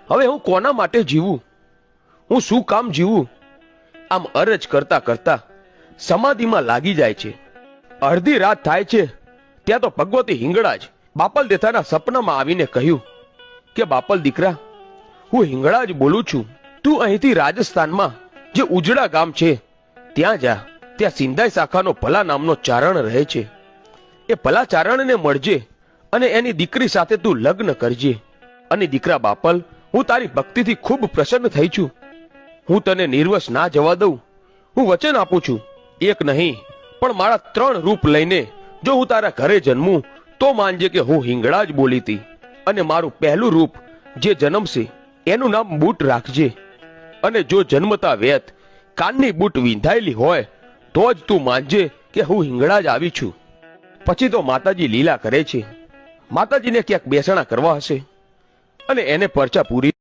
હવે હું કોના માટે જીવું, હું શું કામ જીવું? આમ અરજ કરતા કરતા સમાધિમાં લાગી જાય છે. અડધી રાત થાય છે ત્યાં તો ભગવતી હિંગળાજ બાપલ દેથાના સપનામાં આવીને કહ્યું કે બાપલ દીકરા, હું હિંગળાજ બોલું છું. તું અહીંથી રાજસ્થાનમાં જે ઉજડા ગામ છે ત્યાં જા. ત્યાં સિંધાઈ શાખાનો ભલા નામનો ચારણ રહે છે. એ ભલા ચારણને મળજે અને એની દીકરી સાથે તું લગ્ન કરજે. અને દીકરા બાપલ, હું તારી ભક્તિથી ખૂબ પ્રસન્ન થઈ છું. હું તને નિર્વસ ના જવા દઉં. હું વચન આપું છું, એક નહીં પણ મારા 3 રૂપ લઈને જો હું તારા ઘરે જન્મું તો માનજે કે હું હિંગળાજ બોલી હતી. અને મારું પહેલું રૂપ જે જન્મશે એનું નામ બૂટ રાખજે. અને જો જન્મતા વેત કાનની બૂટ વિંધાયેલી હોય તો જ તું માનજે કે હું હિંગળાજ આવી છું. પછી તો માતાજી લીલા કરે છે. માતાજીને ક્યાંક બેસણા કરવા હશે અને એને પરચા પૂરી